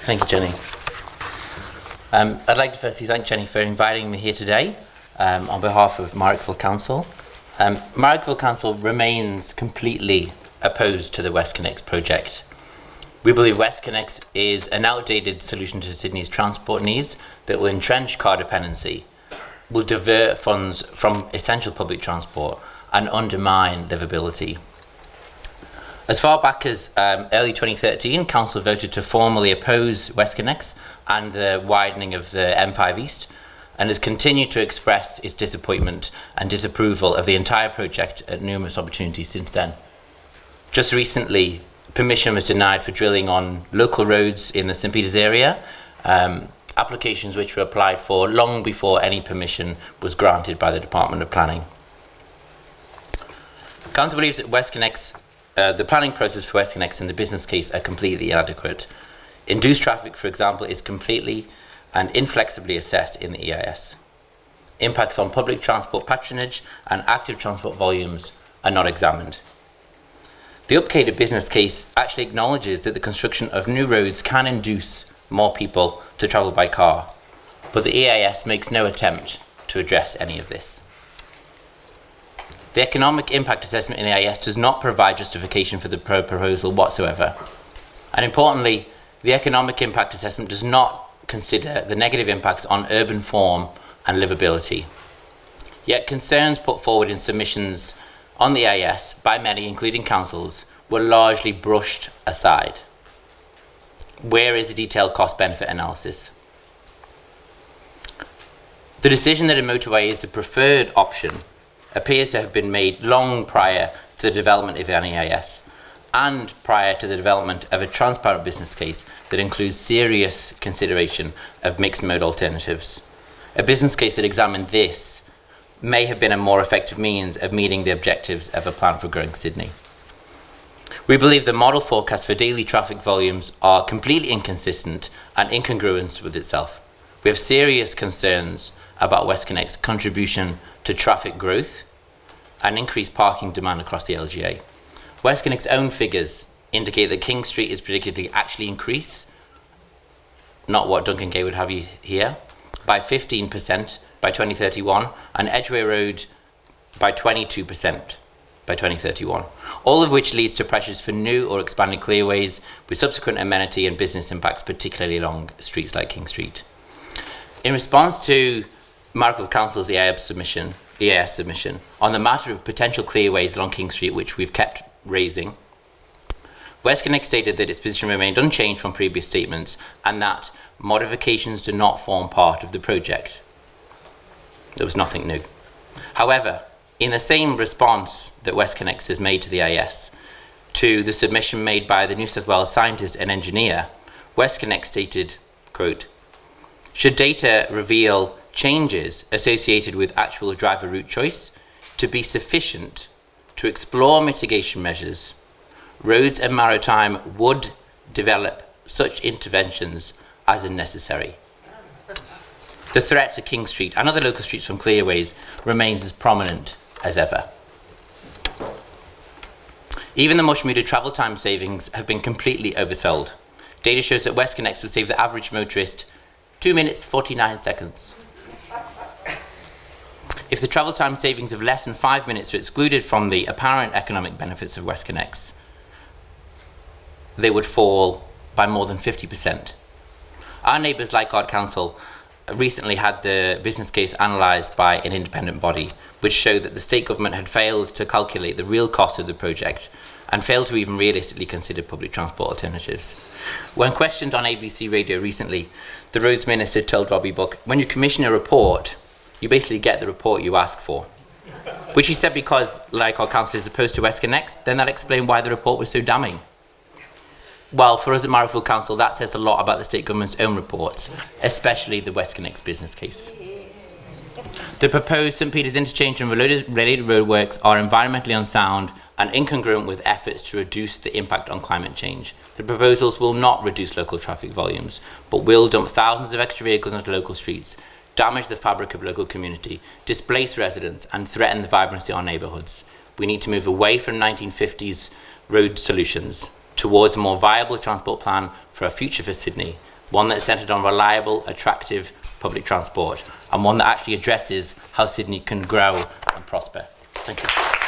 Thank you, Jenny. I'd like to firstly thank Jenny for inviting me here today on behalf of Marrickville Council. Marrickville Council remains completely opposed to the WestConnex project. We believe WestConnex is an outdated solution to Sydney's transport needs that will entrench car dependency, will divert funds from essential public transport and undermine livability. As far back as early 2013, Council voted to formally oppose WestConnex and the widening of the M5 East, and has continued to express its disappointment and disapproval of the entire project at numerous opportunities since then. Just recently, permission was denied for drilling on local roads in the St Peters area, applications which were applied for long before any permission was granted by the Department of Planning. Council believes that WestConnex, the planning process for WestConnex and the business case are completely inadequate. Induced traffic, for example, is completely and inflexibly assessed in the EIS. Impacts on public transport patronage and active transport volumes are not examined. The updated business case actually acknowledges that the construction of new roads can induce more people to travel by car, but the EIS makes no attempt to address any of this. The economic impact assessment in the EIS does not provide justification for the proposal whatsoever. And importantly, the economic impact assessment does not consider the negative impacts on urban form and livability. Yet concerns put forward in submissions on the EIS by many, including councils, were largely brushed aside. Where is the detailed cost-benefit analysis? The decision that a motorway is the preferred option appears to have been made long prior to the development of an EIS and prior to the development of a transparent business case that includes serious consideration of mixed mode alternatives. A business case that examined this may have been a more effective means of meeting the objectives of a plan for growing Sydney. We believe the model forecasts for daily traffic volumes are completely inconsistent and incongruent with itself. We have serious concerns about WestConnex's contribution to traffic growth and increased parking demand across the LGA. WestConnex's own figures indicate that King Street is predicted to actually increase, not what Duncan Gay would have you here, by 15% by 2031, and Edgware Road by 22% by 2031, all of which leads to pressures for new or expanded clearways with subsequent amenity and business impacts, particularly along streets like King Street. In response to Marrickville Council's EIS submission on the matter of potential clearways along King Street, which we've kept raising, WestConnex stated that its position remained unchanged from previous statements and that modifications do not form part of the project. There was nothing new. However, in the same response that WestConnex has made to the EIS to the submission made by the New South Wales scientist and engineer, WestConnex stated, quote, "Should data reveal changes associated with actual driver route choice to be sufficient to explore mitigation measures, Roads and Maritime would develop such interventions as are necessary." The threat to King Street and other local streets from clearways remains as prominent as ever. Even the much mooted travel time savings have been completely oversold. Data shows that WestConnex would save the average motorist 2 minutes 49 seconds. If the travel time savings of less than 5 minutes are excluded from the apparent economic benefits of WestConnex, they would fall by more than 50%. Our neighbours, Leichhardt Council, recently had the business case analysed by an independent body, which showed that the state government had failed to calculate the real cost of the project and failed to even realistically consider public transport alternatives. When questioned on ABC Radio recently, the Roads Minister told Robbie Buck, "When you commission a report, you basically get the report you ask for." Which he said because Leichhardt Council is opposed to WestConnex, then that explained why the report was so damning. Well, for us at Marrickville Council, that says a lot about the state government's own reports, especially the WestConnex business case. The proposed St Peters interchange and related roadworks are environmentally unsound and incongruent with efforts to reduce the impact on climate change. The proposals will not reduce local traffic volumes, but will dump thousands of extra vehicles onto local streets, damage the fabric of local community, displace residents, and threaten the vibrancy of our neighbourhoods. We need to move away from 1950s road solutions towards a more viable transport plan for a future for Sydney, one that's centred on reliable, attractive public transport, and one that actually addresses how Sydney can grow and prosper. Thank you.